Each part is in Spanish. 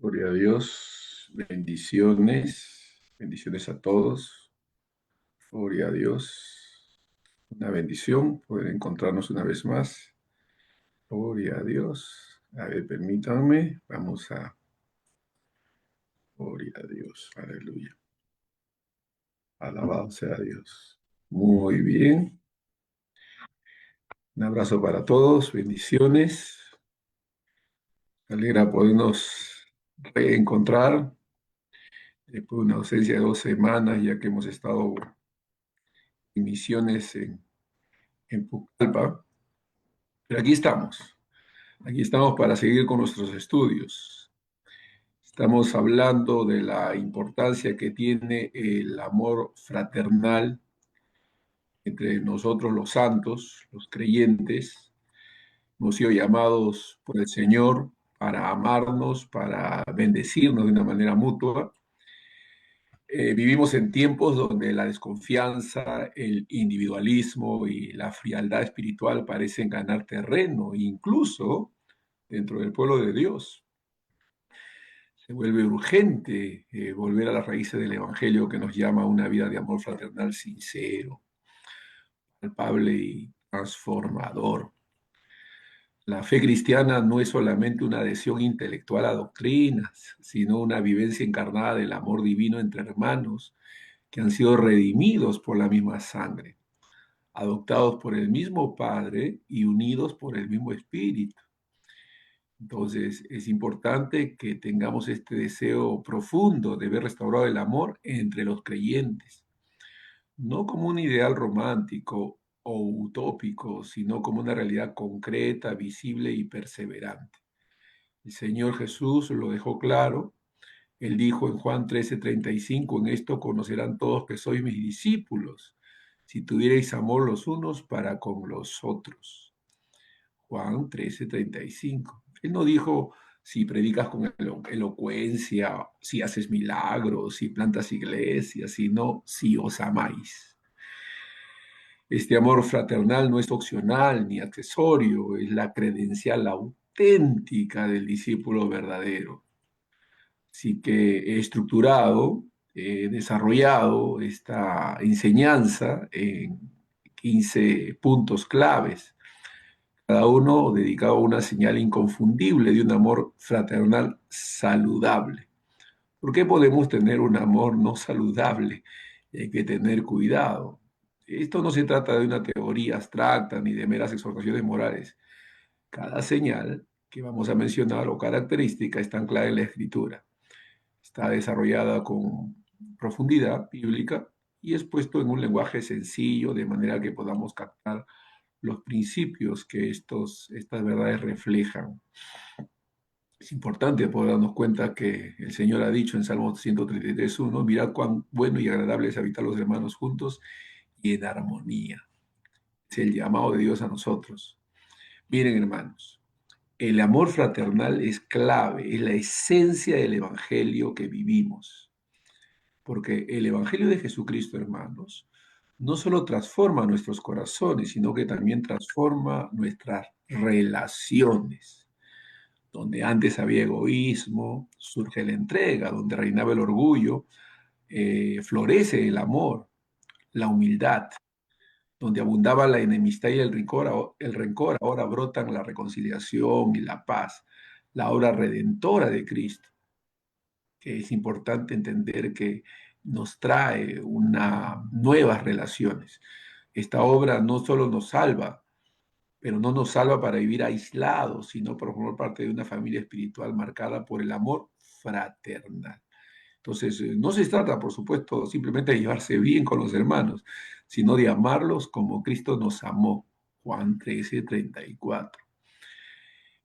Gloria a Dios, bendiciones a todos. Gloria a Dios, una bendición poder encontrarnos una vez más. Gloria a Dios. A ver, permítanme, gloria a Dios, aleluya. Alabado sea Dios. Muy bien, un abrazo para todos, bendiciones. Me alegra podernos reencontrar después de una ausencia de 2 semanas, ya que hemos estado en misiones en Pucallpa. Pero aquí estamos para seguir con nuestros estudios. Estamos hablando de la importancia que tiene el amor fraternal entre nosotros los santos, los creyentes. Hemos sido llamados por el Señor para amarnos, para bendecirnos de una manera mutua. Vivimos en tiempos donde la desconfianza, el individualismo y la frialdad espiritual parecen ganar terreno, incluso dentro del pueblo de Dios. Se vuelve urgente volver a las raíces del Evangelio que nos llama a una vida de amor fraternal sincero, palpable y transformador. La fe cristiana no es solamente una adhesión intelectual a doctrinas, sino una vivencia encarnada del amor divino entre hermanos que han sido redimidos por la misma sangre, adoptados por el mismo Padre y unidos por el mismo Espíritu. Entonces, es importante que tengamos este deseo profundo de ver restaurado el amor entre los creyentes, no como un ideal romántico o utópico, sino como una realidad concreta, visible y perseverante. El Señor Jesús lo dejó claro. Él dijo en Juan 13:35, en esto conocerán todos que sois mis discípulos, si tuvierais amor los unos para con los otros. Juan 13:35. Él no dijo si predicas con elocuencia, si haces milagros, si plantas iglesias, sino si os amáis. Este amor fraternal no es opcional ni accesorio, es la credencial auténtica del discípulo verdadero. Así que he estructurado, he desarrollado esta enseñanza en 15 puntos claves, cada uno dedicado a una señal inconfundible de un amor fraternal saludable. ¿Por qué podemos tener un amor no saludable? Y hay que tener cuidado. Esto no se trata de una teoría abstracta ni de meras exhortaciones morales. Cada señal que vamos a mencionar o característica está anclada en la Escritura. Está desarrollada con profundidad bíblica y es puesto en un lenguaje sencillo de manera que podamos captar los principios que estas verdades reflejan. Es importante poder darnos cuenta que el Señor ha dicho en Salmo 133:1, mirad cuán bueno y agradable es habitar los hermanos juntos y en armonía. Es el llamado de Dios a nosotros. Miren, hermanos, el amor fraternal es clave, es la esencia del evangelio que vivimos. Porque el evangelio de Jesucristo, hermanos, no solo transforma nuestros corazones, sino que también transforma nuestras relaciones. Donde antes había egoísmo, surge la entrega, donde reinaba el orgullo, florece el amor, la humildad, donde abundaba la enemistad y el rencor, ahora brotan la reconciliación y la paz, la obra redentora de Cristo, que es importante entender que nos trae nuevas relaciones. Esta obra no solo nos salva, pero no nos salva para vivir aislados, sino para formar parte de una familia espiritual marcada por el amor fraternal. Entonces, no se trata, por supuesto, simplemente de llevarse bien con los hermanos, sino de amarlos como Cristo nos amó. Juan 13:34.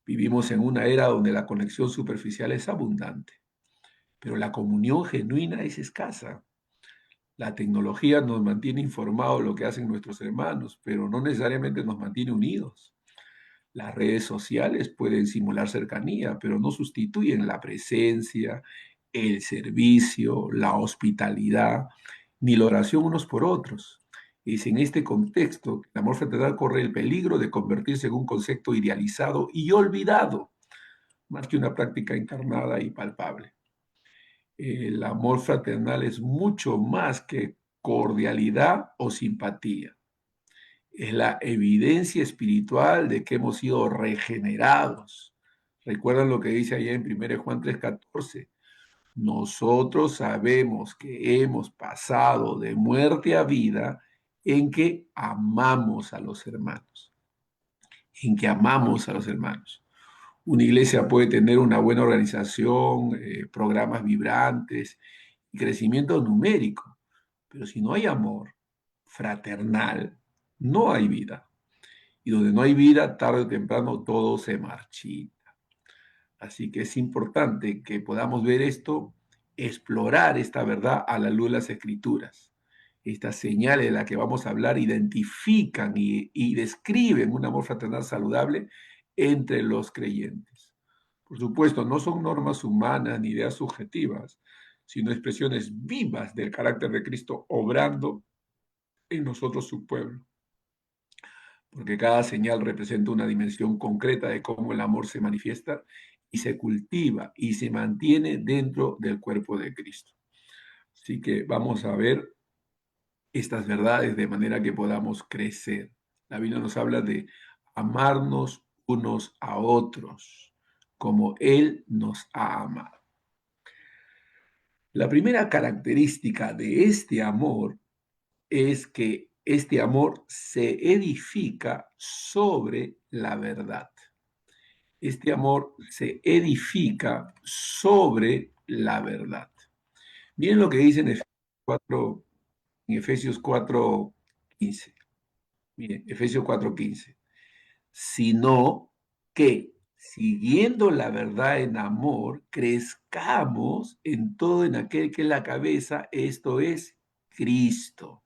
Vivimos en una era donde la conexión superficial es abundante, pero la comunión genuina es escasa. La tecnología nos mantiene informados de lo que hacen nuestros hermanos, pero no necesariamente nos mantiene unidos. Las redes sociales pueden simular cercanía, pero no sustituyen la presencia, el servicio, la hospitalidad, ni la oración unos por otros. Es en este contexto que el amor fraternal corre el peligro de convertirse en un concepto idealizado y olvidado, más que una práctica encarnada y palpable. El amor fraternal es mucho más que cordialidad o simpatía. Es la evidencia espiritual de que hemos sido regenerados. ¿Recuerdan lo que dice allá en 1 Juan 3:14? Nosotros sabemos que hemos pasado de muerte a vida en que amamos a los hermanos, en que amamos a los hermanos. Una iglesia puede tener una buena organización, programas vibrantes y crecimiento numérico, pero si no hay amor fraternal, no hay vida. Y donde no hay vida, tarde o temprano todo se marchita. Así que es importante que podamos ver esto, explorar esta verdad a la luz de las escrituras. Estas señales de las que vamos a hablar identifican y describen un amor fraternal saludable entre los creyentes. Por supuesto, no son normas humanas ni ideas subjetivas, sino expresiones vivas del carácter de Cristo obrando en nosotros su pueblo. Porque cada señal representa una dimensión concreta de cómo el amor se manifiesta y se cultiva y se mantiene dentro del cuerpo de Cristo. Así que vamos a ver estas verdades de manera que podamos crecer. La Biblia nos habla de amarnos unos a otros, como Él nos ha amado. La primera característica de este amor es que este amor se edifica sobre la verdad. Este amor se edifica sobre la verdad. Miren lo que dice en Efesios 4:15. Miren, Efesios 4:15. Sino que, siguiendo la verdad en amor, crezcamos en todo en aquel que es la cabeza, esto es Cristo.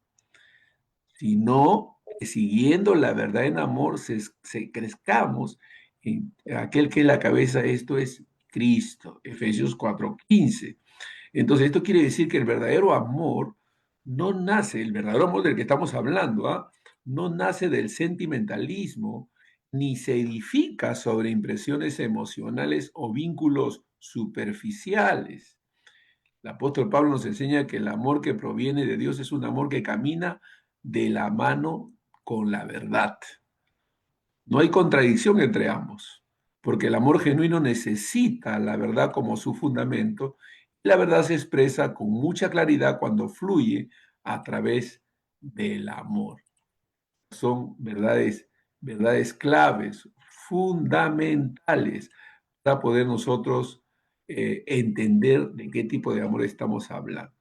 Sino que siguiendo la verdad en amor, crezcamos en aquel que es la cabeza, esto es Cristo. Efesios 4:15. Entonces, esto quiere decir que el verdadero amor no nace, el verdadero amor del que estamos hablando, ¿ah? No nace del sentimentalismo, ni se edifica sobre impresiones emocionales o vínculos superficiales. El apóstol Pablo nos enseña que el amor que proviene de Dios es un amor que camina de la mano con la verdad. No hay contradicción entre ambos, porque el amor genuino necesita la verdad como su fundamento. Y la verdad se expresa con mucha claridad cuando fluye a través del amor. Son verdades claves, fundamentales para poder nosotros entender de qué tipo de amor estamos hablando.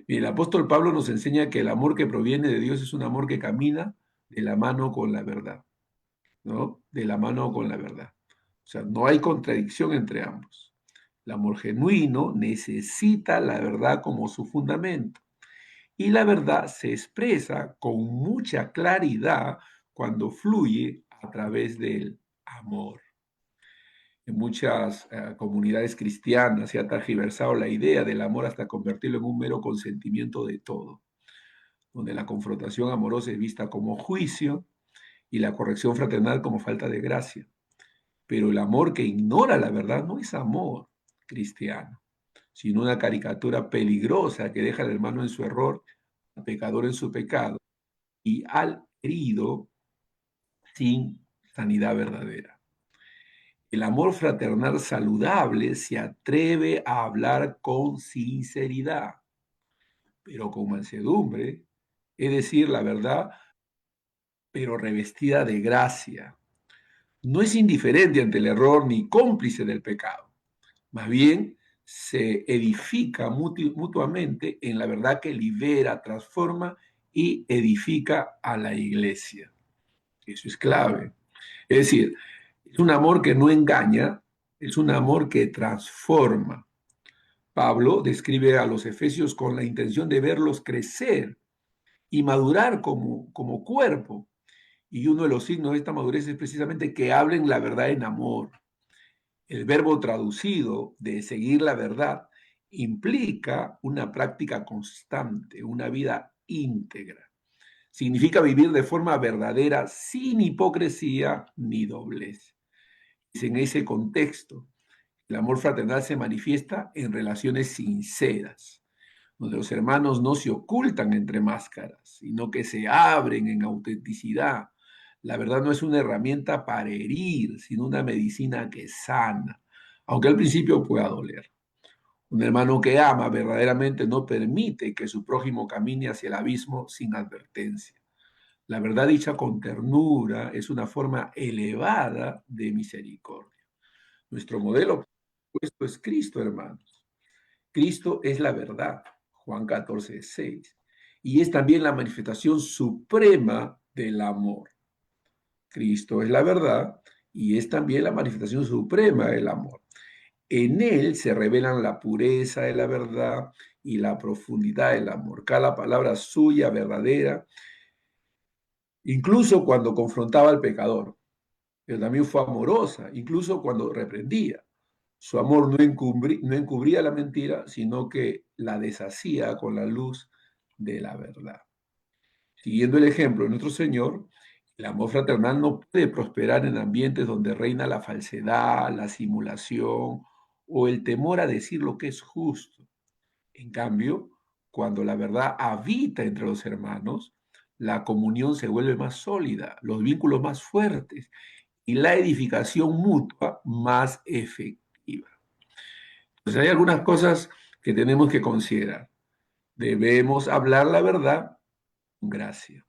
Y el apóstol Pablo nos enseña que el amor que proviene de Dios es un amor que camina de la mano con la verdad, ¿no? De la mano con la verdad. O sea, no hay contradicción entre ambos. El amor genuino necesita la verdad como su fundamento. Y la verdad se expresa con mucha claridad cuando fluye a través del amor. En muchas comunidades cristianas se ha tergiversado la idea del amor hasta convertirlo en un mero consentimiento de todo, donde la confrontación amorosa es vista como juicio y la corrección fraternal como falta de gracia. Pero el amor que ignora la verdad no es amor cristiano, sino una caricatura peligrosa que deja al hermano en su error, al pecador en su pecado y al herido sin sanidad verdadera. El amor fraternal saludable se atreve a hablar con sinceridad, pero con mansedumbre, es decir, la verdad, pero revestida de gracia. No es indiferente ante el error ni cómplice del pecado. Más bien, se edifica mutuamente en la verdad que libera, transforma y edifica a la iglesia. Eso es clave. Es decir, es un amor que no engaña, es un amor que transforma. Pablo describe a los efesios con la intención de verlos crecer y madurar como cuerpo. Y uno de los signos de esta madurez es precisamente que hablen la verdad en amor. El verbo traducido de seguir la verdad implica una práctica constante, una vida íntegra. Significa vivir de forma verdadera, sin hipocresía ni doblez. Es en ese contexto El amor fraternal se manifiesta en relaciones sinceras, donde los hermanos no se ocultan entre máscaras, sino que se abren en autenticidad. La verdad no es una herramienta para herir, sino una medicina que sana, aunque al principio pueda doler. Un hermano que ama verdaderamente no permite que su prójimo camine hacia el abismo sin advertencia. La verdad dicha con ternura es una forma elevada de misericordia. Nuestro modelo, por supuesto, es Cristo, hermanos. Cristo es la verdad, Juan 14:6, y es también la manifestación suprema del amor. Cristo es la verdad y es también la manifestación suprema del amor. En él se revelan la pureza de la verdad y la profundidad del amor. Cada palabra suya verdadera, incluso cuando confrontaba al pecador, pero también fue amorosa, incluso cuando reprendía. Su amor no encubría la mentira, sino que la deshacía con la luz de la verdad. Siguiendo el ejemplo de nuestro Señor, el amor fraternal no puede prosperar en ambientes donde reina la falsedad, la simulación o el temor a decir lo que es justo. En cambio, cuando la verdad habita entre los hermanos, la comunión se vuelve más sólida, los vínculos más fuertes y la edificación mutua más efectiva. Pues hay algunas cosas que tenemos que considerar. Debemos hablar la verdad con gracia.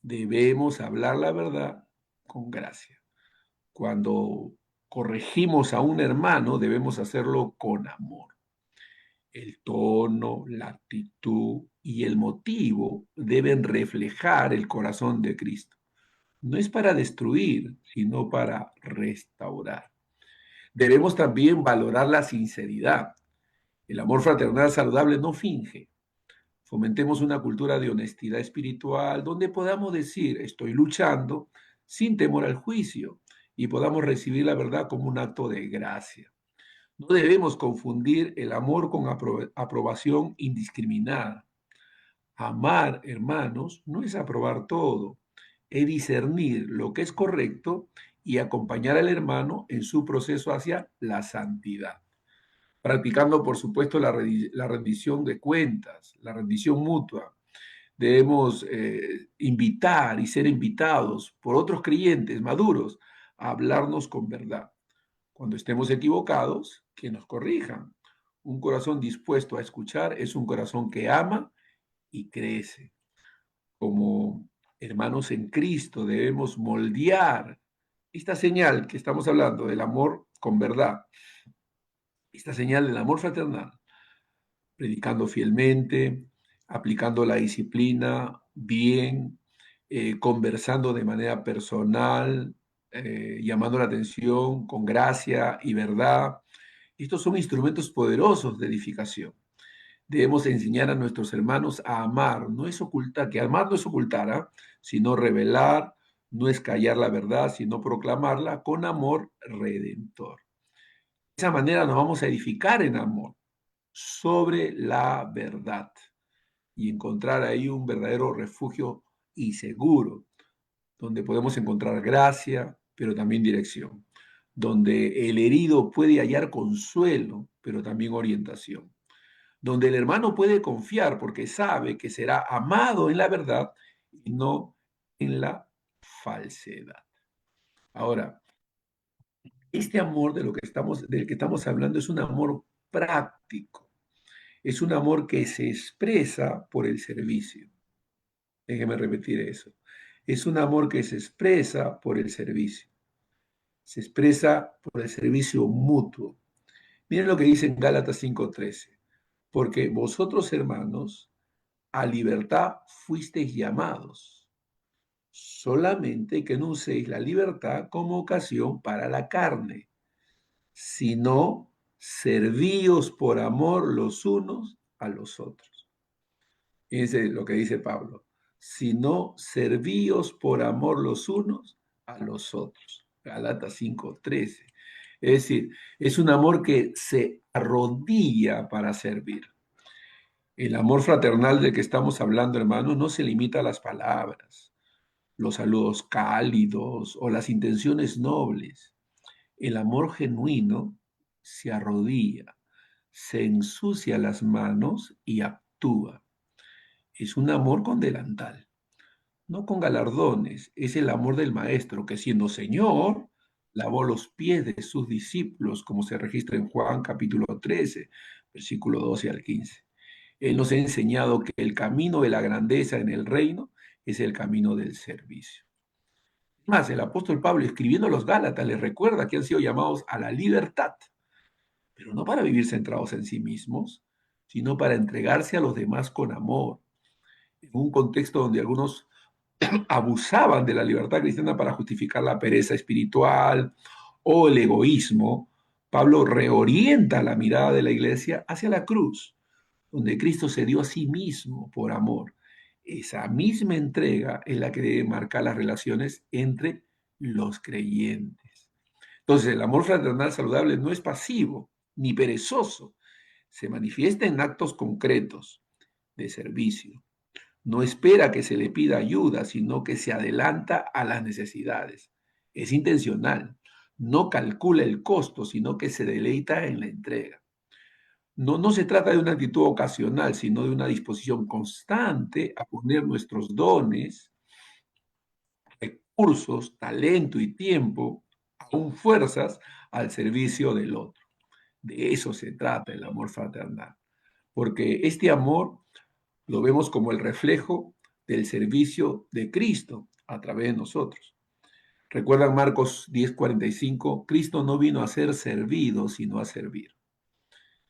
Debemos hablar la verdad con gracia. Cuando corregimos a un hermano, debemos hacerlo con amor. El tono, la actitud y el motivo deben reflejar el corazón de Cristo. No es para destruir, sino para restaurar. Debemos también valorar la sinceridad. El amor fraternal saludable no finge. Fomentemos una cultura de honestidad espiritual donde podamos decir estoy luchando sin temor al juicio y podamos recibir la verdad como un acto de gracia. No debemos confundir el amor con aprobación indiscriminada. Amar, hermanos, no es aprobar todo, es discernir lo que es correcto y acompañar al hermano en su proceso hacia la santidad, practicando, por supuesto, la rendición de cuentas, la rendición mutua. Debemos invitar y ser invitados por otros creyentes maduros a hablarnos con verdad. Cuando estemos equivocados, que nos corrijan. Un corazón dispuesto a escuchar es un corazón que ama y crece. Como hermanos en Cristo debemos moldear esta señal que estamos hablando del amor con verdad, esta señal del amor fraternal, predicando fielmente, aplicando la disciplina bien, conversando de manera personal, llamando la atención con gracia y verdad. Estos son instrumentos poderosos de edificación. Debemos enseñar a nuestros hermanos a amar, no es ocultar, que amar no es ocultar, ¿ah? Sino revelar, no es callar la verdad, sino proclamarla con amor redentor. De esa manera nos vamos a edificar en amor sobre la verdad y encontrar ahí un verdadero refugio y seguro, donde podemos encontrar gracia, pero también dirección, donde el herido puede hallar consuelo, pero también orientación, donde el hermano puede confiar porque sabe que será amado en la verdad y no en la falsedad. Ahora, este amor del que estamos hablando es un amor práctico, es un amor que se expresa por el servicio. Déjeme repetir eso. Es un amor que se expresa por el servicio. Se expresa por el servicio mutuo. Miren lo que dice en Gálatas 5:13. Porque vosotros, hermanos, a libertad fuisteis llamados, solamente que no uséis la libertad como ocasión para la carne, sino servíos por amor los unos a los otros. Fíjense lo que dice Pablo, sino servíos por amor los unos a los otros. Galatas 5:13. Es decir, es un amor que se arrodilla para servir. El amor fraternal del que estamos hablando, hermanos, no se limita a las palabras, los saludos cálidos o las intenciones nobles. El amor genuino se arrodilla, se ensucia las manos y actúa. Es un amor con delantal, no con galardones. Es el amor del Maestro que, siendo Señor, lavó los pies de sus discípulos, como se registra en Juan capítulo 13, versículo 12 al 15. Él nos ha enseñado que el camino de la grandeza en el reino es el camino del servicio. Más, el apóstol Pablo, escribiendo a los Gálatas, les recuerda que han sido llamados a la libertad, pero no para vivir centrados en sí mismos, sino para entregarse a los demás con amor, en un contexto donde algunos abusaban de la libertad cristiana para justificar la pereza espiritual o el egoísmo. Pablo reorienta la mirada de la iglesia hacia la cruz, donde Cristo se dio a sí mismo por amor. Esa misma entrega es la que debe marcar las relaciones entre los creyentes. Entonces, el amor fraternal saludable no es pasivo ni perezoso, se manifiesta en actos concretos de servicio. No espera que se le pida ayuda, sino que se adelanta a las necesidades. Es intencional. No calcula el costo, sino que se deleita en la entrega. No se trata de una actitud ocasional, sino de una disposición constante a poner nuestros dones, recursos, talento y tiempo, aún fuerzas, al servicio del otro. De eso se trata el amor fraternal. Porque este amor lo vemos como el reflejo del servicio de Cristo a través de nosotros. Recuerdan Marcos 10:45, Cristo no vino a ser servido, sino a servir.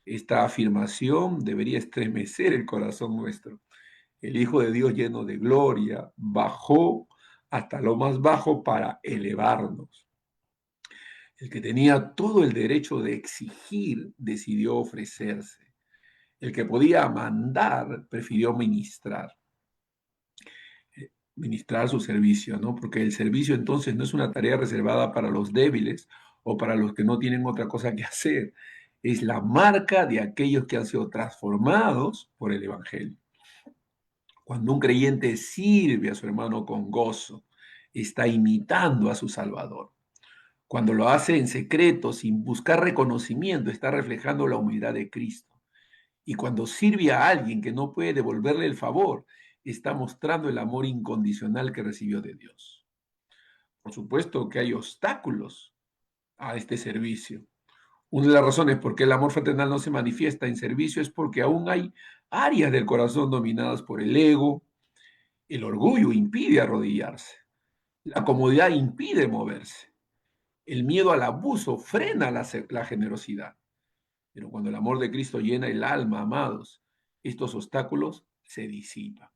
Esta afirmación debería estremecer el corazón nuestro. El Hijo de Dios lleno de gloria bajó hasta lo más bajo para elevarnos. El que tenía todo el derecho de exigir decidió ofrecerse. El que podía mandar prefirió ministrar su servicio, ¿no? Porque el servicio entonces no es una tarea reservada para los débiles o para los que no tienen otra cosa que hacer. Es la marca de aquellos que han sido transformados por el Evangelio. Cuando un creyente sirve a su hermano con gozo, está imitando a su Salvador. Cuando lo hace en secreto, sin buscar reconocimiento, está reflejando la humildad de Cristo. Y cuando sirve a alguien que no puede devolverle el favor, está mostrando el amor incondicional que recibió de Dios. Por supuesto que hay obstáculos a este servicio. Una de las razones por qué el amor fraternal no se manifiesta en servicio es porque aún hay áreas del corazón dominadas por el ego. El orgullo impide arrodillarse. La comodidad impide moverse. El miedo al abuso frena la generosidad. Pero cuando el amor de Cristo llena el alma, amados, estos obstáculos se disipan.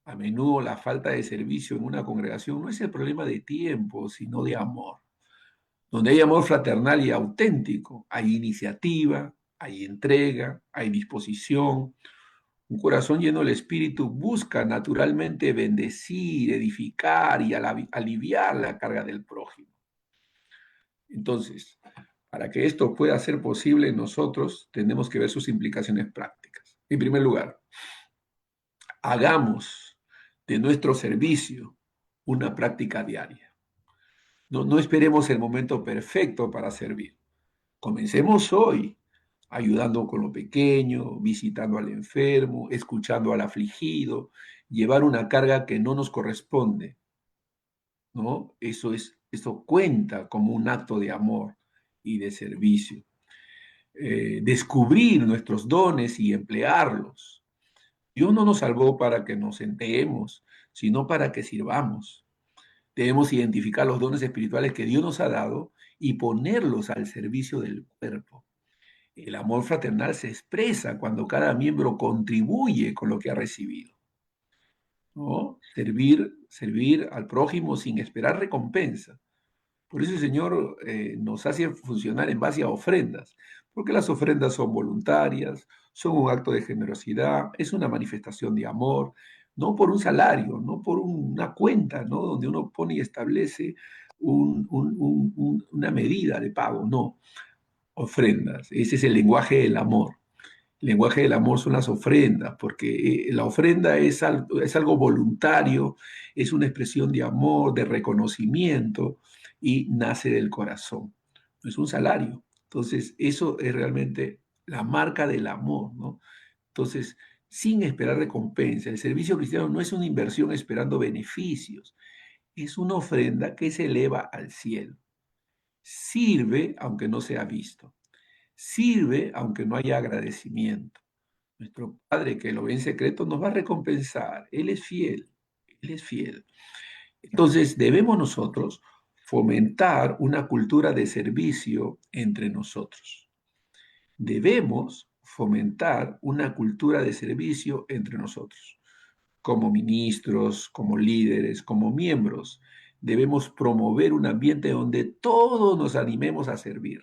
A menudo la falta de servicio en una congregación no es el problema de tiempo, sino de amor. Donde hay amor fraternal y auténtico, hay iniciativa, hay entrega, hay disposición. Un corazón lleno del Espíritu busca naturalmente bendecir, edificar y aliviar la carga del prójimo. Entonces, para que esto pueda ser posible, nosotros tenemos que ver sus implicaciones prácticas. En primer lugar, hagamos de nuestro servicio una práctica diaria. No esperemos el momento perfecto para servir. Comencemos hoy, ayudando con lo pequeño, visitando al enfermo, escuchando al afligido, llevar una carga que no nos corresponde, ¿no? Eso cuenta como un acto de amor y de servicio. Descubrir nuestros dones y emplearlos. Dios no nos salvó para que nos sentemos, sino para que sirvamos. Debemos identificar los dones espirituales que Dios nos ha dado y ponerlos al servicio del cuerpo. El amor fraternal se expresa cuando cada miembro contribuye con lo que ha recibido, ¿no? Servir al prójimo sin esperar recompensa. Por eso el Señor nos hace funcionar en base a ofrendas, porque las ofrendas son voluntarias, son un acto de generosidad, es una manifestación de amor, no por un salario, no por una cuenta, ¿no? Donde uno pone y establece una medida de pago, no, ofrendas. Ese es el lenguaje del amor. El lenguaje del amor son las ofrendas, porque la ofrenda es algo voluntario, es una expresión de amor, de reconocimiento y nace del corazón. No es un salario, Entonces, eso es realmente la marca del amor, ¿no? Entonces, sin esperar recompensa, el servicio cristiano no es una inversión esperando beneficios, es una ofrenda que se eleva al cielo. Sirve aunque no sea visto, sirve aunque no haya agradecimiento. Nuestro Padre que lo ve en secreto nos va a recompensar. Él es fiel, Él es fiel. Entonces debemos nosotros fomentar una cultura de servicio entre nosotros. Debemos fomentar una cultura de servicio entre nosotros. Como ministros, como líderes, como miembros, debemos promover un ambiente donde todos nos animemos a servir.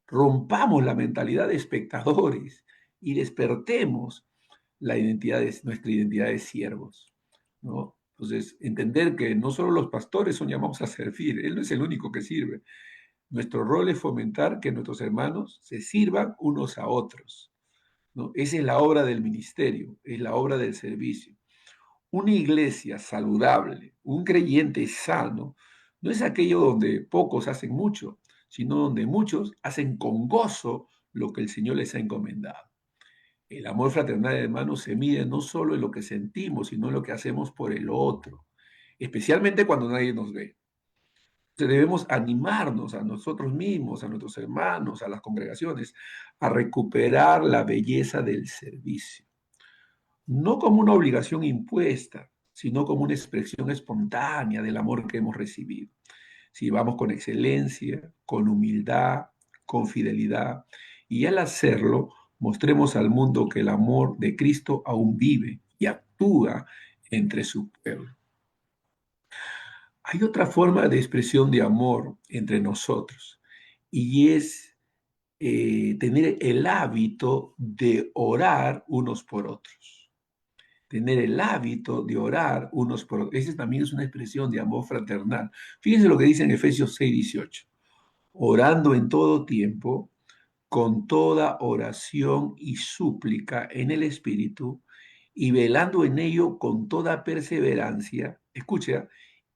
Rompamos la mentalidad de espectadores y despertemos nuestra identidad de siervos, ¿no? Entonces, entender que no solo los pastores son llamados a servir, Él no es el único que sirve. Nuestro rol es fomentar que nuestros hermanos se sirvan unos a otros, ¿no? Esa es la obra del ministerio, es la obra del servicio. Una iglesia saludable, un creyente sano, no es aquello donde pocos hacen mucho, sino donde muchos hacen con gozo lo que el Señor les ha encomendado. El amor fraternal, hermanos, se mide no solo en lo que sentimos, sino en lo que hacemos por el otro, especialmente cuando nadie nos ve. Entonces debemos animarnos a nosotros mismos, a nuestros hermanos, a las congregaciones, a recuperar la belleza del servicio, no como una obligación impuesta, sino como una expresión espontánea del amor que hemos recibido. Si vamos con excelencia, con humildad, con fidelidad, y al hacerlo, mostremos al mundo que el amor de Cristo aún vive y actúa entre su pueblo. Hay otra forma de expresión de amor entre nosotros, y es tener el hábito de orar unos por otros. Tener el hábito de orar unos por otros. Esa también es una expresión de amor fraternal. Fíjense lo que dice en Efesios 6:18. Orando en todo tiempo, con toda oración y súplica en el Espíritu, y velando en ello con toda perseverancia, escucha,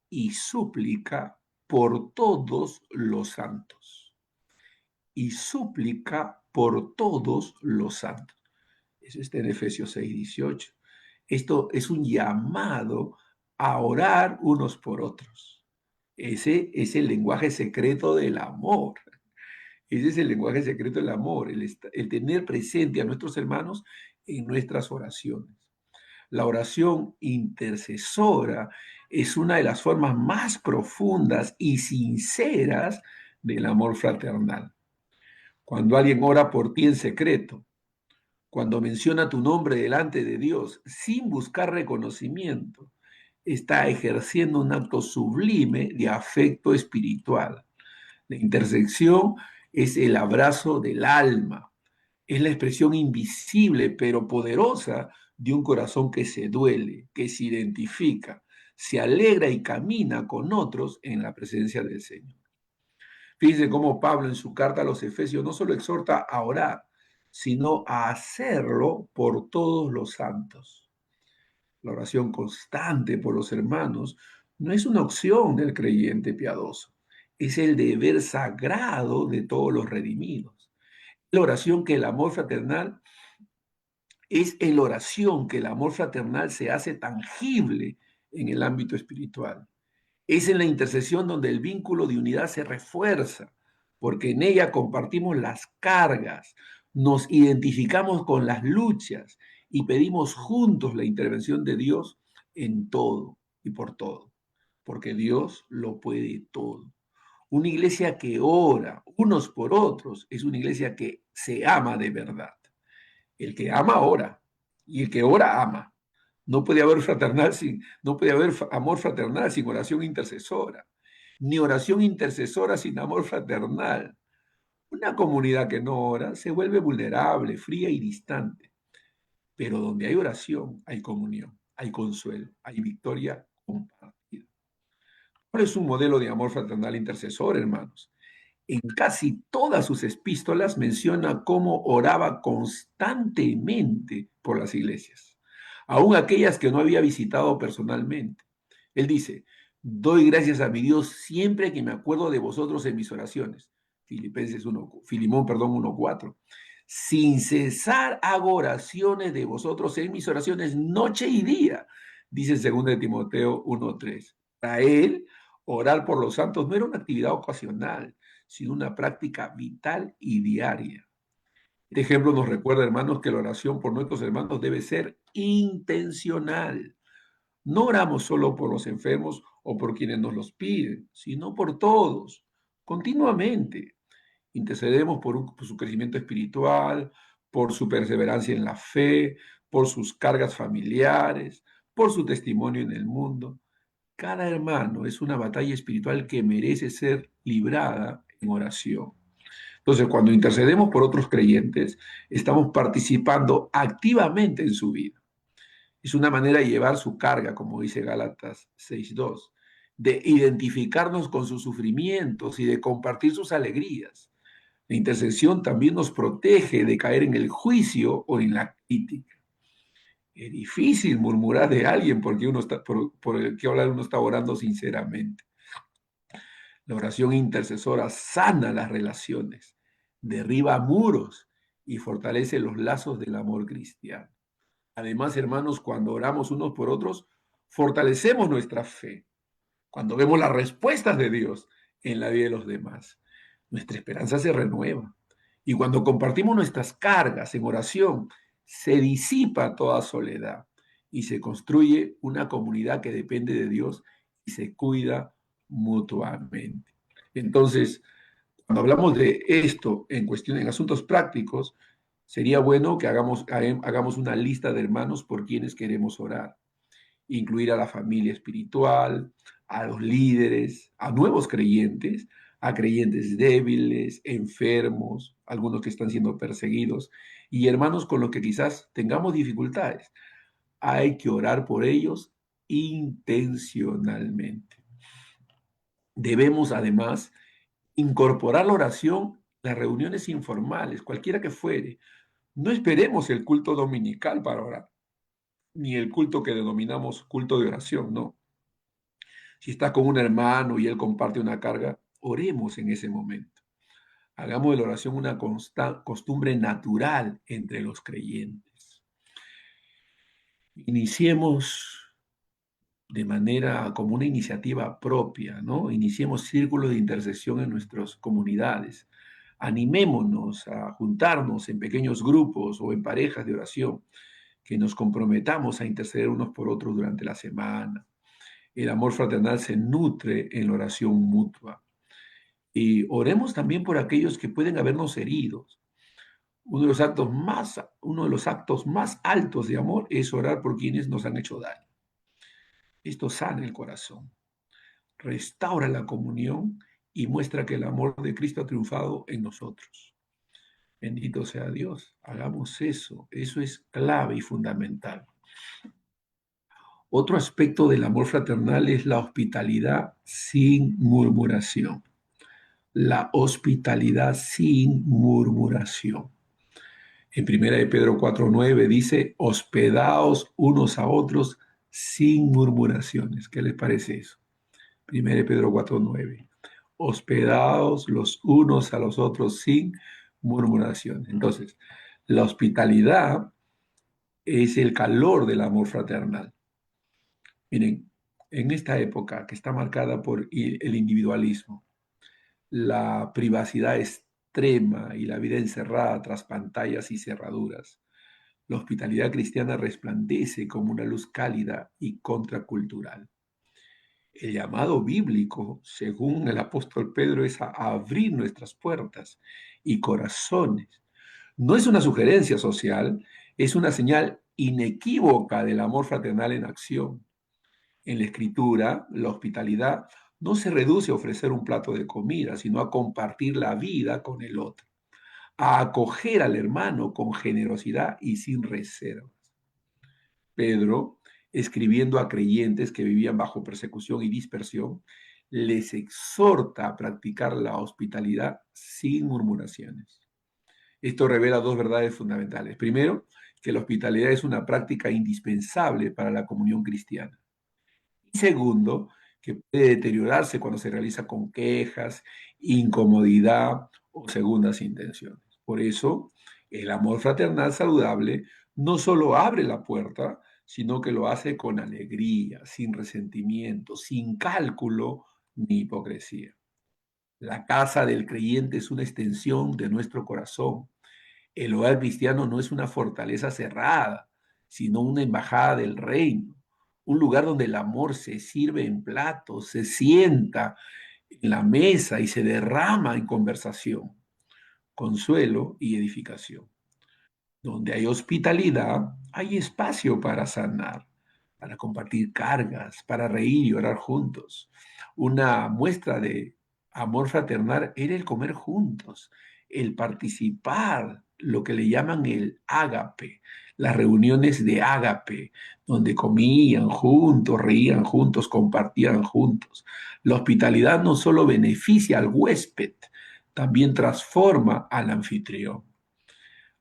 y súplica por todos los santos. Y súplica por todos los santos. Eso está en Efesios 6:18. Esto es un llamado a orar unos por otros. Ese es el lenguaje secreto del amor. Ese es el lenguaje secreto del amor, el tener presente a nuestros hermanos en nuestras oraciones. La oración intercesora es una de las formas más profundas y sinceras del amor fraternal. Cuando alguien ora por ti en secreto, cuando menciona tu nombre delante de Dios sin buscar reconocimiento, está ejerciendo un acto sublime de afecto espiritual. La intersección es el abrazo del alma, es la expresión invisible pero poderosa de un corazón que se duele, que se identifica, se alegra y camina con otros en la presencia del Señor. Fíjense cómo Pablo en su carta a los Efesios no solo exhorta a orar, sino a hacerlo por todos los santos. La oración constante por los hermanos no es una opción del creyente piadoso, es el deber sagrado de todos los redimidos. La oración que el amor fraternal es en la oración que el amor fraternal se hace tangible en el ámbito espiritual. Es en la intercesión donde el vínculo de unidad se refuerza, porque en ella compartimos las cargas, nos identificamos con las luchas y pedimos juntos la intervención de Dios en todo y por todo, porque Dios lo puede todo. Una iglesia que ora unos por otros es una iglesia que se ama de verdad. El que ama ora y el que ora ama. No puede haber amor fraternal sin oración intercesora, ni oración intercesora sin amor fraternal. Una comunidad que no ora se vuelve vulnerable, fría y distante. Pero donde hay oración, hay comunión, hay consuelo, hay victoria compartida. ¿Cuál es un modelo de amor fraternal intercesor, hermanos? En casi todas sus epístolas menciona cómo oraba constantemente por las iglesias, aun aquellas que no había visitado personalmente. Él dice, doy gracias a mi Dios siempre que me acuerdo de vosotros en mis oraciones. Filimón, perdón, 1:4. Sin cesar hago oraciones de vosotros en mis oraciones noche y día, dice 2 de Timoteo 1:3. Para él, orar por los santos no era una actividad ocasional, sino una práctica vital y diaria. Este ejemplo nos recuerda, hermanos, que la oración por nuestros hermanos debe ser intencional. No oramos solo por los enfermos o por quienes nos los piden, sino por todos, continuamente. Intercedemos por su crecimiento espiritual, por su perseverancia en la fe, por sus cargas familiares, por su testimonio en el mundo. Cada hermano es una batalla espiritual que merece ser librada en oración. Entonces, cuando intercedemos por otros creyentes, estamos participando activamente en su vida. Es una manera de llevar su carga, como dice Gálatas 6:2, de identificarnos con sus sufrimientos y de compartir sus alegrías. La intercesión también nos protege de caer en el juicio o en la crítica. Es difícil murmurar de alguien porque por el que hablar uno está orando sinceramente. La oración intercesora sana las relaciones, derriba muros y fortalece los lazos del amor cristiano. Además, hermanos, cuando oramos unos por otros, fortalecemos nuestra fe. Cuando vemos las respuestas de Dios en la vida de los demás, nuestra esperanza se renueva. Y cuando compartimos nuestras cargas en oración, se disipa toda soledad y se construye una comunidad que depende de Dios y se cuida mutuamente. Entonces, cuando hablamos de esto en asuntos prácticos, sería bueno que hagamos una lista de hermanos por quienes queremos orar, incluir a la familia espiritual, a los líderes, a nuevos creyentes, a creyentes débiles, enfermos, algunos que están siendo perseguidos y hermanos con los que quizás tengamos dificultades. Hay que orar por ellos intencionalmente. Debemos además incorporar la oración a las reuniones informales, cualquiera que fuere. No esperemos el culto dominical para orar, ni el culto que denominamos culto de oración, no. Si estás con un hermano y él comparte una carga, oremos en ese momento. Hagamos de la oración una costumbre natural entre los creyentes. Iniciemos de manera como una iniciativa propia, ¿no? Iniciemos círculos de intercesión en nuestras comunidades. Animémonos a juntarnos en pequeños grupos o en parejas de oración, que nos comprometamos a interceder unos por otros durante la semana. El amor fraternal se nutre en la oración mutua. Y oremos también por aquellos que pueden habernos heridos. Uno de los actos más altos de amor es orar por quienes nos han hecho daño. Esto sana el corazón, restaura la comunión y muestra que el amor de Cristo ha triunfado en nosotros. Bendito sea Dios. Hagamos eso. Eso es clave y fundamental. Otro aspecto del amor fraternal es la hospitalidad sin murmuración. La hospitalidad sin murmuración. En 1 de Pedro 4:9 dice, hospedaos unos a otros sin murmuraciones. ¿Qué les parece eso? 1 de Pedro 4:9. Hospedaos los unos a los otros sin murmuraciones. Entonces, la hospitalidad es el calor del amor fraternal. Miren, en esta época que está marcada por el individualismo, la privacidad extrema y la vida encerrada tras pantallas y cerraduras, la hospitalidad cristiana resplandece como una luz cálida y contracultural. El llamado bíblico, según el apóstol Pedro, es a abrir nuestras puertas y corazones. No es una sugerencia social, es una señal inequívoca del amor fraternal en acción. En la escritura, la hospitalidad no se reduce a ofrecer un plato de comida, sino a compartir la vida con el otro, a acoger al hermano con generosidad y sin reservas. Pedro, escribiendo a creyentes que vivían bajo persecución y dispersión, les exhorta a practicar la hospitalidad sin murmuraciones. Esto revela dos verdades fundamentales. Primero, que la hospitalidad es una práctica indispensable para la comunión cristiana. Y segundo, que puede deteriorarse cuando se realiza con quejas, incomodidad o segundas intenciones. Por eso, el amor fraternal saludable no solo abre la puerta, sino que lo hace con alegría, sin resentimiento, sin cálculo ni hipocresía. La casa del creyente es una extensión de nuestro corazón. El hogar cristiano no es una fortaleza cerrada, sino una embajada del reino, un lugar donde el amor se sirve en platos, se sienta en la mesa y se derrama en conversación, consuelo y edificación. Donde hay hospitalidad, hay espacio para sanar, para compartir cargas, para reír y orar juntos. Una muestra de amor fraternal era el comer juntos, el participar, lo que le llaman el ágape, las reuniones de ágape, donde comían juntos, reían juntos, compartían juntos. La hospitalidad no solo beneficia al huésped, también transforma al anfitrión.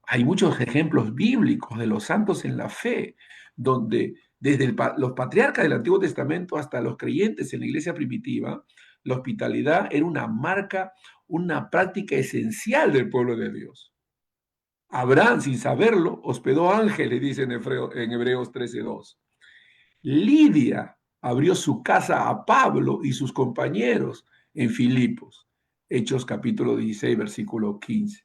Hay muchos ejemplos bíblicos de los santos en la fe, donde desde los patriarcas del Antiguo Testamento hasta los creyentes en la iglesia primitiva, la hospitalidad era una marca, una práctica esencial del pueblo de Dios. Abraham, sin saberlo, hospedó ángeles, dice en Hebreos 13:2. Lidia abrió su casa a Pablo y sus compañeros en Filipos, Hechos capítulo 16, versículo 15.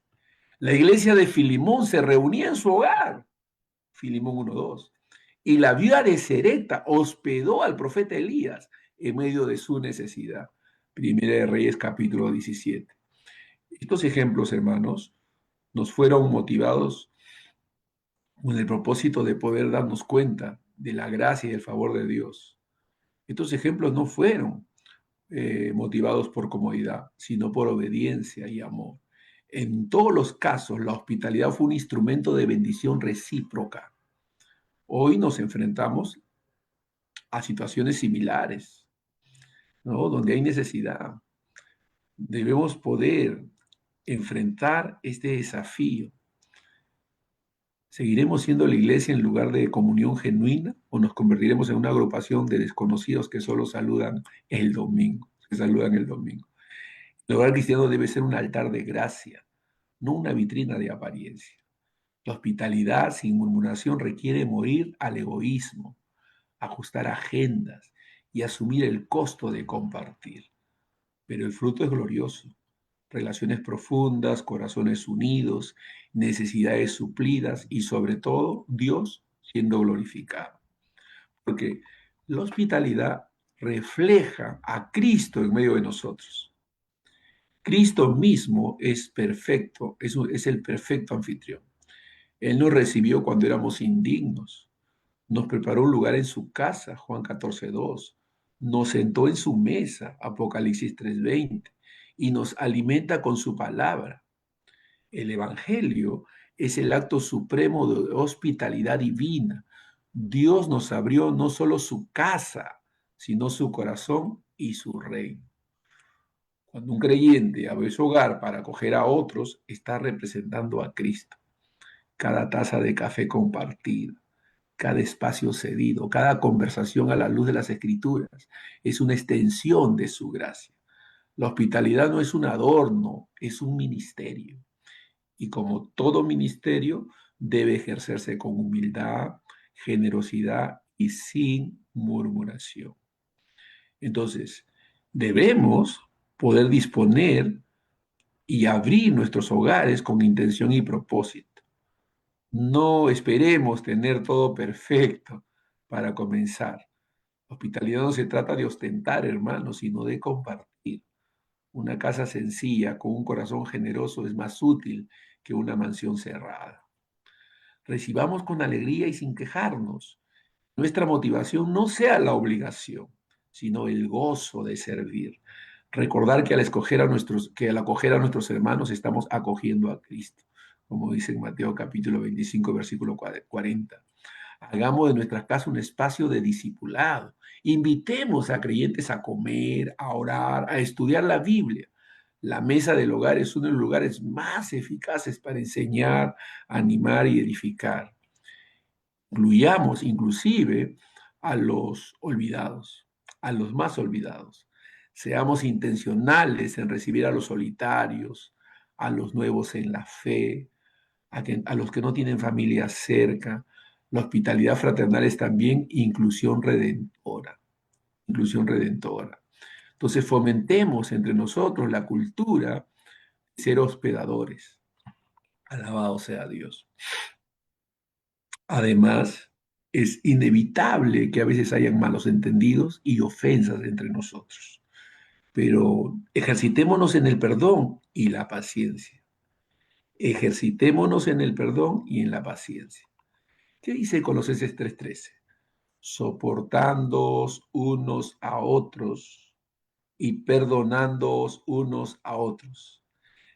La iglesia de Filimón se reunía en su hogar, Filimón 1:2. Y la viuda de Sereta hospedó al profeta Elías en medio de su necesidad. Primera de Reyes capítulo 17. Estos ejemplos, hermanos, nos fueron motivados con el propósito de poder darnos cuenta de la gracia y el favor de Dios. Estos ejemplos no fueron motivados por comodidad, sino por obediencia y amor. En todos los casos, la hospitalidad fue un instrumento de bendición recíproca. Hoy nos enfrentamos a situaciones similares, ¿no? Donde hay necesidad. Debemos poder enfrentar este desafío. ¿Seguiremos siendo la iglesia en lugar de comunión genuina o nos convertiremos en una agrupación de desconocidos que solo saludan el domingo? Que saludan el domingo. El hogar cristiano debe ser un altar de gracia, no una vitrina de apariencia. La hospitalidad sin murmuración requiere morir al egoísmo, ajustar agendas y asumir el costo de compartir. Pero el fruto es glorioso. Relaciones profundas, corazones unidos, necesidades suplidas y sobre todo Dios siendo glorificado. Porque la hospitalidad refleja a Cristo en medio de nosotros. Cristo mismo es perfecto, es el perfecto anfitrión. Él nos recibió cuando éramos indignos, nos preparó un lugar en su casa, Juan 14:2, nos sentó en su mesa, Apocalipsis 3:20, y nos alimenta con su palabra. El Evangelio es el acto supremo de hospitalidad divina. Dios nos abrió no solo su casa, sino su corazón y su reino. Cuando un creyente abre su hogar para acoger a otros, está representando a Cristo. Cada taza de café compartida, cada espacio cedido, cada conversación a la luz de las Escrituras es una extensión de su gracia. La hospitalidad no es un adorno, es un ministerio. Y como todo ministerio, debe ejercerse con humildad, generosidad y sin murmuración. Entonces, debemos poder disponer y abrir nuestros hogares con intención y propósito. No esperemos tener todo perfecto para comenzar. Hospitalidad no se trata de ostentar, hermanos, sino de compartir. Una casa sencilla con un corazón generoso es más útil que una mansión cerrada. Recibamos con alegría y sin quejarnos. Nuestra motivación no sea la obligación, sino el gozo de servir. Recordar que al acoger a nuestros hermanos estamos acogiendo a Cristo, como dice en Mateo capítulo 25, versículo 40. Hagamos de nuestra casa un espacio de discipulado. Invitemos a creyentes a comer, a orar, a estudiar la Biblia. La mesa del hogar es uno de los lugares más eficaces para enseñar, animar y edificar. Incluyamos inclusive a los olvidados. a los más olvidados. Seamos intencionales en recibir a los solitarios, a los nuevos en la fe, a los que no tienen familia cerca. La hospitalidad fraternal es también inclusión redentora, inclusión redentora. Entonces fomentemos entre nosotros la cultura de ser hospedadores. Alabado sea Dios. Además, es inevitable que a veces hayan malos entendidos y ofensas entre nosotros, pero ejercitémonos en el perdón y la paciencia. Ejercitémonos en el perdón y en la paciencia. ¿Qué dice Colosenses 3:13? Soportándoos unos a otros y perdonándoos unos a otros.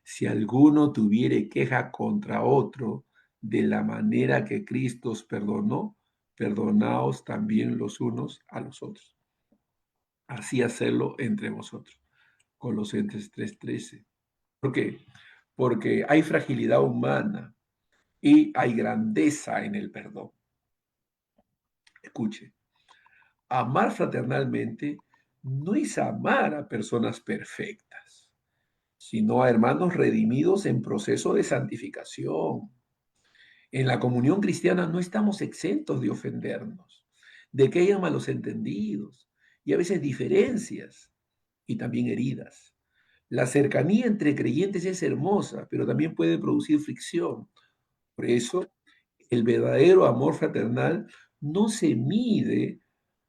Si alguno tuviere queja contra otro, de la manera que Cristo os perdonó, perdonaos también los unos a los otros. Así hacerlo entre vosotros. Colosenses 3:13. ¿Por qué? Porque hay fragilidad humana y hay grandeza en el perdón. Escuche, amar fraternalmente no es amar a personas perfectas, sino a hermanos redimidos en proceso de santificación. En la comunión cristiana no estamos exentos de ofendernos, de que haya malos entendidos y a veces diferencias y también heridas. La cercanía entre creyentes es hermosa, pero también puede producir fricción. Por eso, el verdadero amor fraternal no se mide,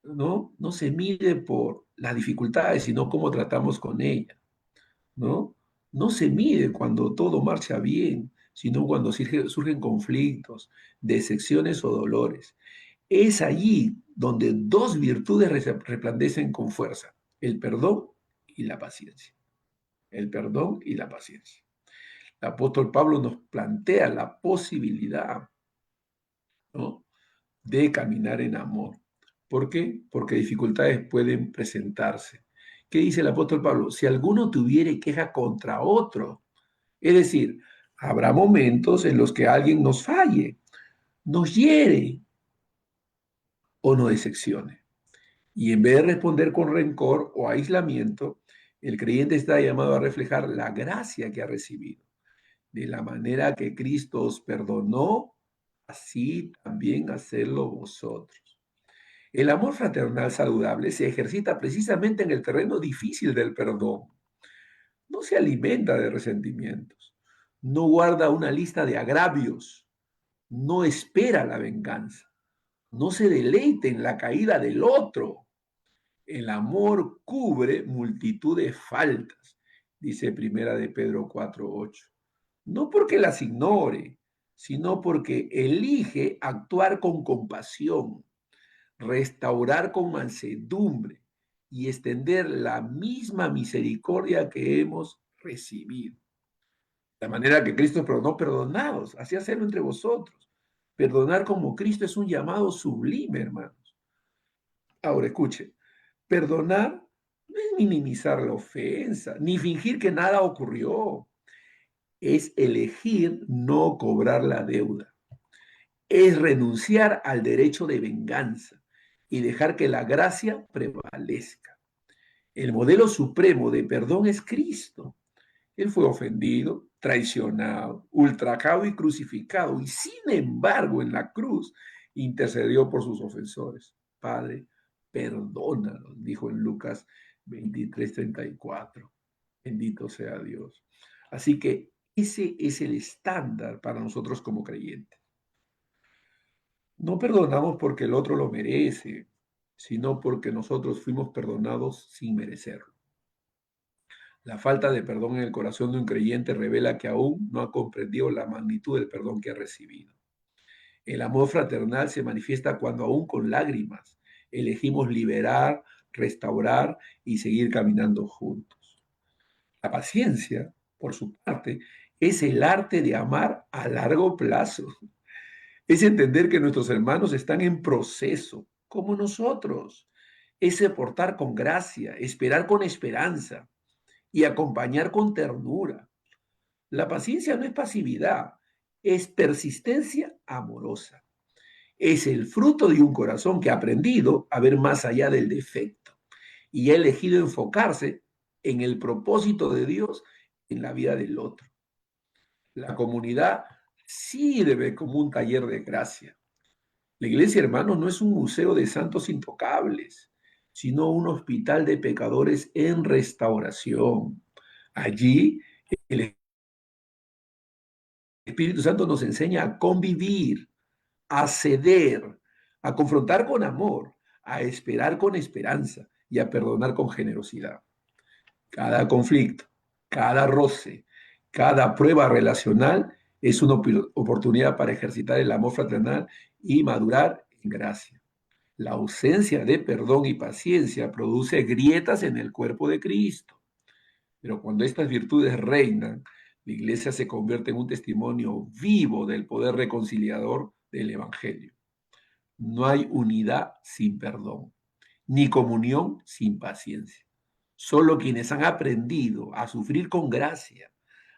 ¿no? No se mide por las dificultades, sino cómo tratamos con ellas, ¿no? No se mide cuando todo marcha bien, sino cuando surgen conflictos, decepciones o dolores. Es allí donde dos virtudes resplandecen con fuerza, el perdón y la paciencia. El perdón y la paciencia. El apóstol Pablo nos plantea la posibilidad, ¿no?, de caminar en amor. ¿Por qué? Porque dificultades pueden presentarse. ¿Qué dice el apóstol Pablo? Si alguno tuviere queja contra otro, es decir, habrá momentos en los que alguien nos falle, nos hiere o nos decepcione. Y en vez de responder con rencor o aislamiento, el creyente está llamado a reflejar la gracia que ha recibido. De la manera que Cristo os perdonó, así también hacedlo vosotros. El amor fraternal saludable se ejercita precisamente en el terreno difícil del perdón. No se alimenta de resentimientos, no guarda una lista de agravios, no espera la venganza, no se deleite en la caída del otro. El amor cubre multitud de faltas, dice Primera de Pedro 4:8. No porque las ignore, sino porque elige actuar con compasión, restaurar con mansedumbre y extender la misma misericordia que hemos recibido. De manera que Cristo perdonó, perdonados, así hacerlo entre vosotros. Perdonar como Cristo es un llamado sublime, hermanos. Ahora escuche, perdonar no es minimizar la ofensa, ni fingir que nada ocurrió. Es elegir no cobrar la deuda. Es renunciar al derecho de venganza y dejar que la gracia prevalezca. El modelo supremo de perdón es Cristo. Él fue ofendido, traicionado, ultrajado y crucificado, y sin embargo en la cruz intercedió por sus ofensores. Padre, perdónalos, dijo en Lucas 23:34. Bendito sea Dios. Así que ese es el estándar para nosotros como creyentes. No perdonamos porque el otro lo merece, sino porque nosotros fuimos perdonados sin merecerlo. La falta de perdón en el corazón de un creyente revela que aún no ha comprendido la magnitud del perdón que ha recibido. El amor fraternal se manifiesta cuando aún con lágrimas elegimos liberar, restaurar y seguir caminando juntos. La paciencia, por su parte, es el arte de amar a largo plazo. Es entender que nuestros hermanos están en proceso, como nosotros. Es soportar con gracia, esperar con esperanza y acompañar con ternura. La paciencia no es pasividad, es persistencia amorosa. Es el fruto de un corazón que ha aprendido a ver más allá del defecto. y ha elegido enfocarse en el propósito de Dios en la vida del otro. La comunidad sirve como un taller de gracia. La iglesia, hermanos, no es un museo de santos intocables, sino un hospital de pecadores en restauración. Allí el Espíritu Santo nos enseña a convivir, a ceder, a confrontar con amor, a esperar con esperanza y a perdonar con generosidad. Cada conflicto, cada roce, cada prueba relacional es una oportunidad para ejercitar el amor fraternal y madurar en gracia. La ausencia de perdón y paciencia produce grietas en el cuerpo de Cristo. Pero cuando estas virtudes reinan, la iglesia se convierte en un testimonio vivo del poder reconciliador del Evangelio. No hay unidad sin perdón, ni comunión sin paciencia. Solo quienes han aprendido a sufrir con gracia,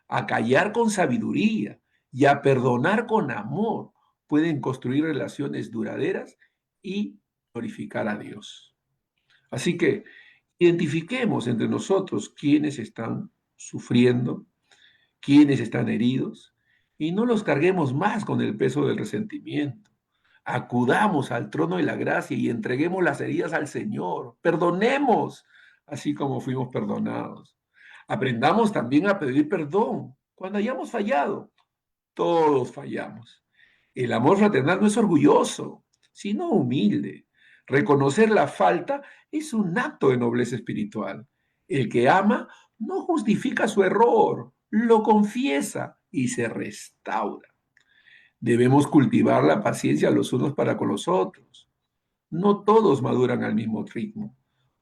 a callar con sabiduría y a perdonar con amor pueden construir relaciones duraderas y glorificar a Dios. Así que identifiquemos entre nosotros quiénes están sufriendo, quiénes están heridos, y no los carguemos más con el peso del resentimiento. Acudamos al trono de la gracia y entreguemos las heridas al Señor. Perdonemos, así como fuimos perdonados. Aprendamos también a pedir perdón cuando hayamos fallado. Todos fallamos. El amor fraternal no es orgulloso, sino humilde. Reconocer la falta es un acto de nobleza espiritual. El que ama no justifica su error, lo confiesa y se restaura. Debemos cultivar la paciencia los unos para con los otros. No todos maduran al mismo ritmo.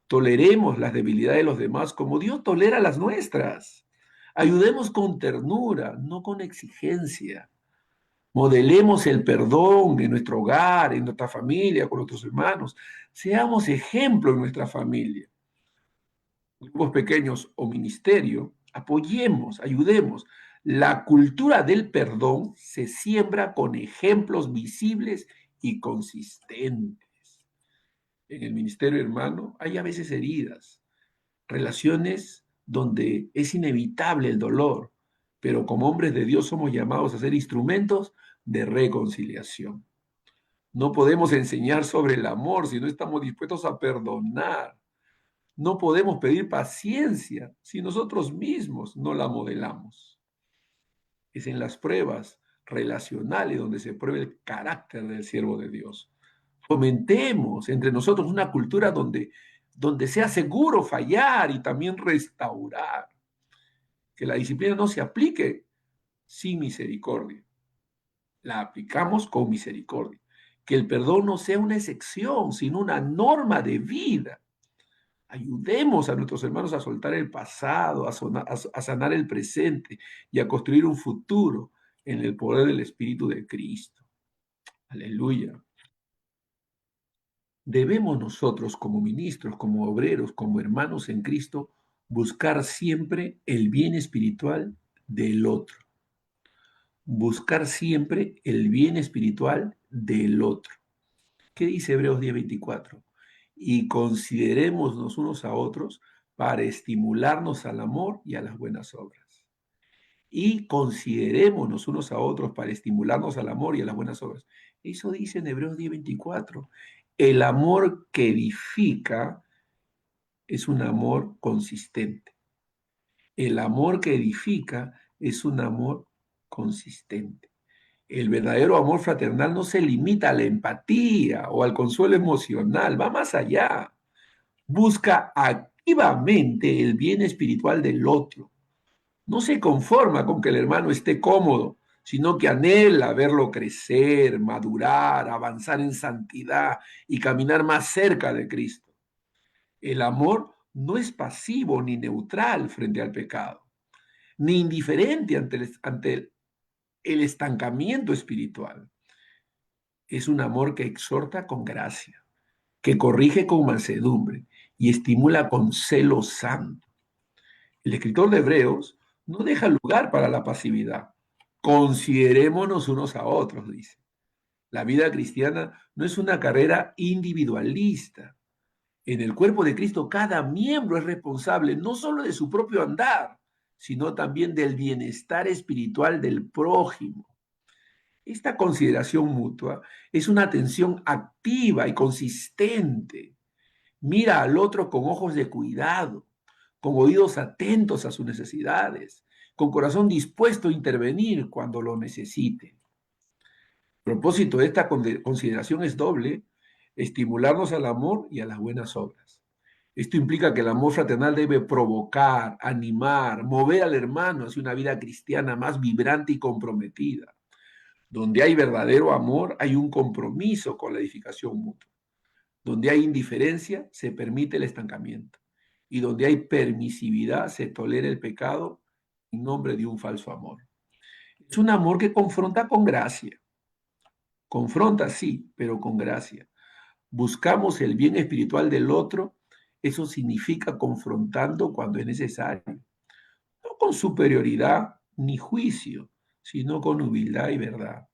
Toleremos las debilidades de los demás como Dios tolera las nuestras. Ayudemos con ternura, no con exigencia. Modelemos el perdón en nuestro hogar, en nuestra familia, con nuestros hermanos. Seamos ejemplo en nuestra familia. Grupos pequeños o ministerio, apoyemos, ayudemos. La cultura del perdón se siembra con ejemplos visibles y consistentes. En el ministerio, hermano, hay a veces heridas, relaciones donde es inevitable el dolor, pero como hombres de Dios somos llamados a ser instrumentos de reconciliación. No podemos enseñar sobre el amor si no estamos dispuestos a perdonar. No podemos pedir paciencia si nosotros mismos no la modelamos. Es en las pruebas relacionales donde se prueba el carácter del siervo de Dios. Fomentemos entre nosotros una cultura donde sea seguro fallar y también restaurar. Que la disciplina no se aplique sin misericordia. La aplicamos con misericordia. Que el perdón no sea una excepción, sino una norma de vida. Ayudemos a nuestros hermanos a soltar el pasado, a sanar el presente y a construir un futuro en el poder del Espíritu de Cristo. Aleluya. Debemos nosotros como ministros, como obreros, como hermanos en Cristo, buscar siempre el bien espiritual del otro. Buscar siempre el bien espiritual del otro. ¿Qué dice Hebreos 10:24? Y considerémonos unos a otros para estimularnos al amor y a las buenas obras. Y considerémonos unos a otros para estimularnos al amor y a las buenas obras. Eso dice en Hebreos 10:24. El amor que edifica es un amor consistente. El amor que edifica es un amor consistente. El verdadero amor fraternal no se limita a la empatía o al consuelo emocional, va más allá. Busca activamente el bien espiritual del otro. No se conforma con que el hermano esté cómodo, sino que anhela verlo crecer, madurar, avanzar en santidad y caminar más cerca de Cristo. El amor no es pasivo ni neutral frente al pecado, ni indiferente ante el estancamiento espiritual. Es un amor que exhorta con gracia, que corrige con mansedumbre y estimula con celo santo. El escritor de Hebreos no deja lugar para la pasividad. Considerémonos unos a otros, dice. La vida cristiana no es una carrera individualista, En el cuerpo de Cristo, cada miembro es responsable no solo de su propio andar, sino también del bienestar espiritual del prójimo. Esta consideración mutua es una atención activa y consistente. Mira al otro con ojos de cuidado, con oídos atentos a sus necesidades, con corazón dispuesto a intervenir cuando lo necesite. El propósito de esta consideración es doble: estimularnos al amor y a las buenas obras. Esto implica que el amor fraternal debe provocar, animar, mover al hermano hacia una vida cristiana más vibrante y comprometida. Donde hay verdadero amor, hay un compromiso con la edificación mutua. Donde hay indiferencia, se permite el estancamiento. Y donde hay permisividad, se tolera el pecado en nombre de un falso amor. Es un amor que confronta con gracia. Confronta, sí, pero con gracia. Buscamos el bien espiritual del otro, eso significa confrontando cuando es necesario. No con superioridad ni juicio, sino con humildad y verdad.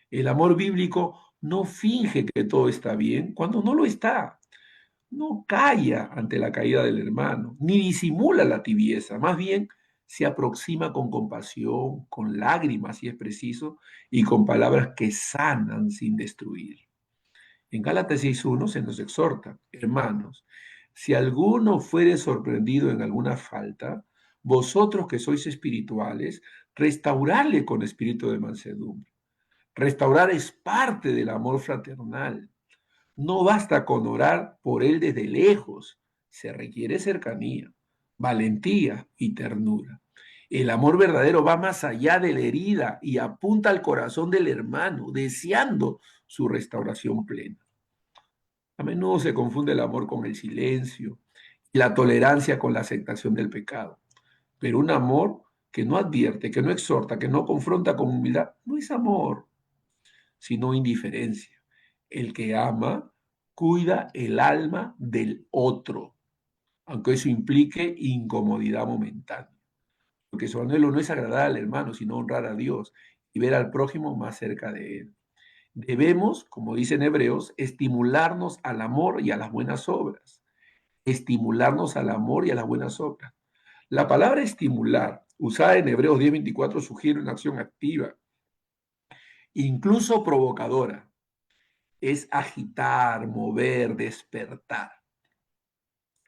El amor bíblico no finge que todo está bien cuando no lo está. No calla ante la caída del hermano, ni disimula la tibieza. Más bien se aproxima con compasión, con lágrimas si es preciso, y con palabras que sanan sin destruir. En Gálatas 6:1 se nos exhorta: hermanos, si alguno fuere sorprendido en alguna falta, vosotros que sois espirituales, restaurarle con espíritu de mansedumbre. Restaurar es parte del amor fraternal. No basta con orar por él desde lejos, se requiere cercanía, valentía y ternura. El amor verdadero va más allá de la herida y apunta al corazón del hermano, deseando su restauración plena. A menudo se confunde el amor con el silencio y la tolerancia con la aceptación del pecado. Pero un amor que no advierte, que no exhorta, que no confronta con humildad, no es amor, sino indiferencia. El que ama cuida el alma del otro, aunque eso implique incomodidad momentánea. Porque su anhelo no es agradar al hermano, sino honrar a Dios y ver al prójimo más cerca de él. Debemos, como dicen Hebreos, estimularnos al amor y a las buenas obras. Estimularnos al amor y a las buenas obras. La palabra estimular, usada en Hebreos 10:24, sugiere una acción activa, incluso provocadora. Es agitar, mover, despertar.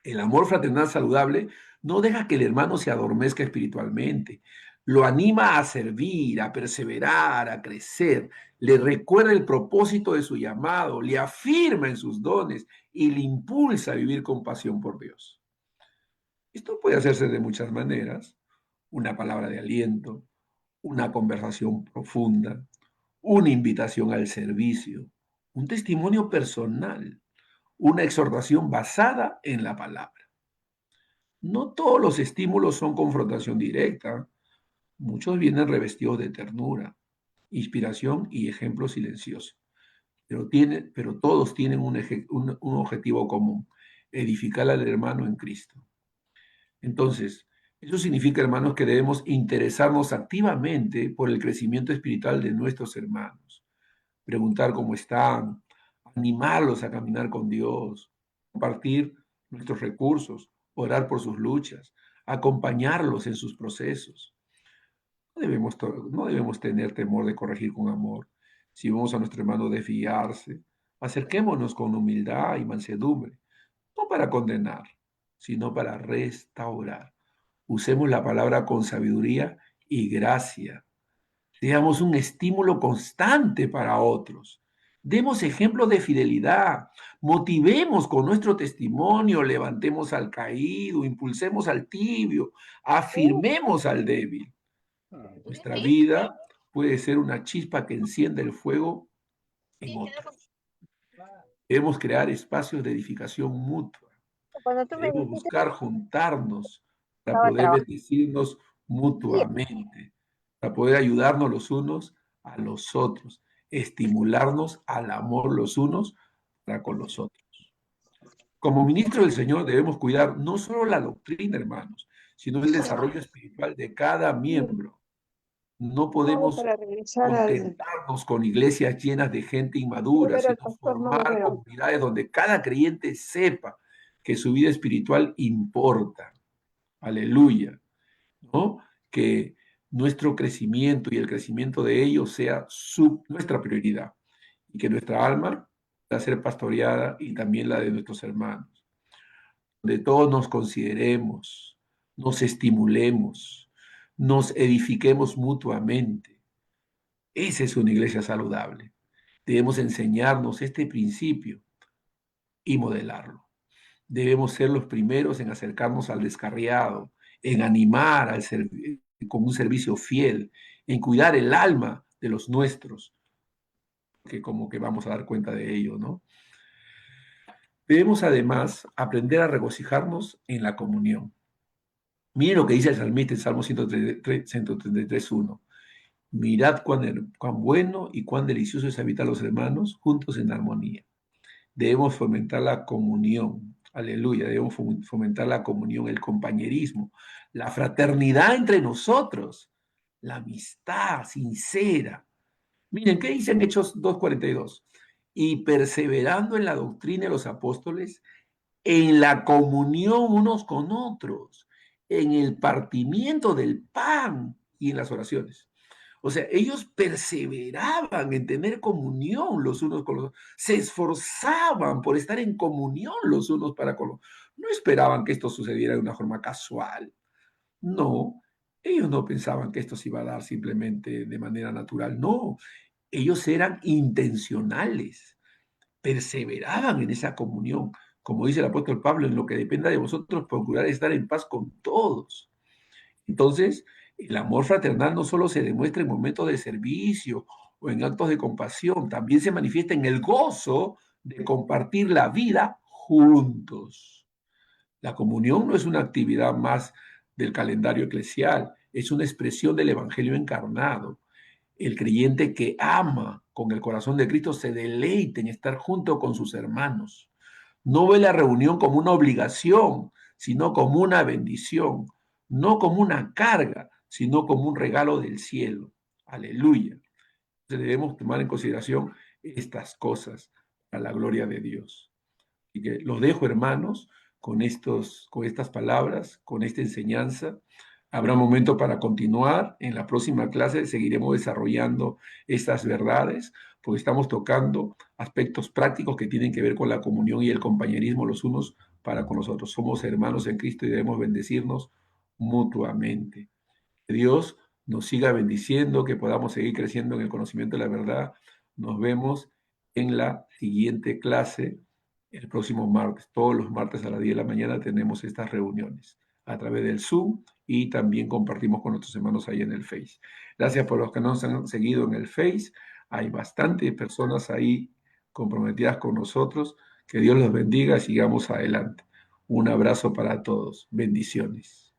El amor fraternal saludable no deja que el hermano se adormezca espiritualmente. Lo anima a servir, a perseverar, a crecer. Le recuerda el propósito de su llamado, le afirma en sus dones y le impulsa a vivir con pasión por Dios. Esto puede hacerse de muchas maneras: una palabra de aliento, una conversación profunda, una invitación al servicio, un testimonio personal, una exhortación basada en la palabra. No todos los estímulos son confrontación directa. Muchos vienen revestidos de ternura, inspiración y ejemplo silencioso. Pero todos tienen un objetivo común: edificar al hermano en Cristo. Entonces, eso significa, hermanos, que debemos interesarnos activamente por el crecimiento espiritual de nuestros hermanos, preguntar cómo están, animarlos a caminar con Dios, compartir nuestros recursos, orar por sus luchas, acompañarlos en sus procesos. No debemos tener temor de corregir con amor. Si vemos a nuestro hermano desviarse, acerquémonos con humildad y mansedumbre, no para condenar, sino para restaurar. Usemos la palabra con sabiduría y gracia. Seamos un estímulo constante para otros. Demos ejemplo de fidelidad. Motivemos con nuestro testimonio, levantemos al caído, impulsemos al tibio, afirmemos al débil. Nuestra vida puede ser una chispa que enciende el fuego en otros. Debemos crear espacios de edificación mutua. Cuando tú me Debemos dijiste buscar juntarnos para estaba poder trabajando. bendecirnos mutuamente, para poder ayudarnos los unos a los otros, estimularnos al amor los unos para con los otros. Como ministros del Señor debemos cuidar no solo la doctrina, hermanos, sino el desarrollo espiritual de cada miembro. No podemos Para regresar al contentarnos con iglesias llenas de gente quiero inmadura, ver al sino pastor, no lo formar veo. comunidades donde cada creyente sepa que su vida espiritual importa. Aleluya, ¿no? Que nuestro crecimiento y el crecimiento de ellos sea nuestra prioridad y que nuestra alma pueda ser pastoreada y también la de nuestros hermanos. De todos nos consideremos, nos estimulemos, nos edifiquemos mutuamente. Esa es una iglesia saludable. Debemos enseñarnos este principio y modelarlo. Debemos ser los primeros en acercarnos al descarriado, en animar con un servicio fiel, en cuidar el alma de los nuestros, que como que vamos a dar cuenta de ello, ¿no? Debemos además aprender a regocijarnos en la comunión. Miren lo que dice el salmista en Salmo 133:1. Mirad cuán bueno y cuán delicioso es habitar los hermanos juntos en armonía. Debemos fomentar la comunión, aleluya, debemos fomentar la comunión, el compañerismo, la fraternidad entre nosotros, la amistad sincera. Miren, ¿qué dicen Hechos 2:42? Y perseverando en la doctrina de los apóstoles, en la comunión unos con otros, en el partimiento del pan y en las oraciones. O sea, ellos perseveraban en tener comunión los unos con los otros, se esforzaban por estar en comunión los unos para con los otros. No esperaban que esto sucediera de una forma casual. No, ellos no pensaban que esto se iba a dar simplemente de manera natural. No, ellos eran intencionales, perseveraban en esa comunión. Como dice el apóstol Pablo, en lo que dependa de vosotros, procurar estar en paz con todos. Entonces, el amor fraternal no solo se demuestra en momentos de servicio o en actos de compasión, también se manifiesta en el gozo de compartir la vida juntos. La comunión no es una actividad más del calendario eclesial, es una expresión del Evangelio encarnado. El creyente que ama con el corazón de Cristo se deleita en estar junto con sus hermanos. No ve la reunión como una obligación, sino como una bendición. No como una carga, sino como un regalo del cielo. Aleluya. Entonces debemos tomar en consideración estas cosas a la gloria de Dios. Y que los dejo, hermanos, con estas palabras, con esta enseñanza. Habrá un momento para continuar. En la próxima clase seguiremos desarrollando estas verdades, porque estamos tocando aspectos prácticos que tienen que ver con la comunión y el compañerismo los unos para con los otros. Somos hermanos en Cristo y debemos bendecirnos mutuamente. Que Dios nos siga bendiciendo, que podamos seguir creciendo en el conocimiento de la verdad. Nos vemos en la siguiente clase el próximo martes. Todos los martes a las 10 de la mañana tenemos estas reuniones a través del Zoom y también compartimos con nuestros hermanos ahí en el Face. Gracias por los que nos han seguido en el Face. Hay bastantes personas ahí comprometidas con nosotros. Que Dios los bendiga y sigamos adelante. Un abrazo para todos. Bendiciones.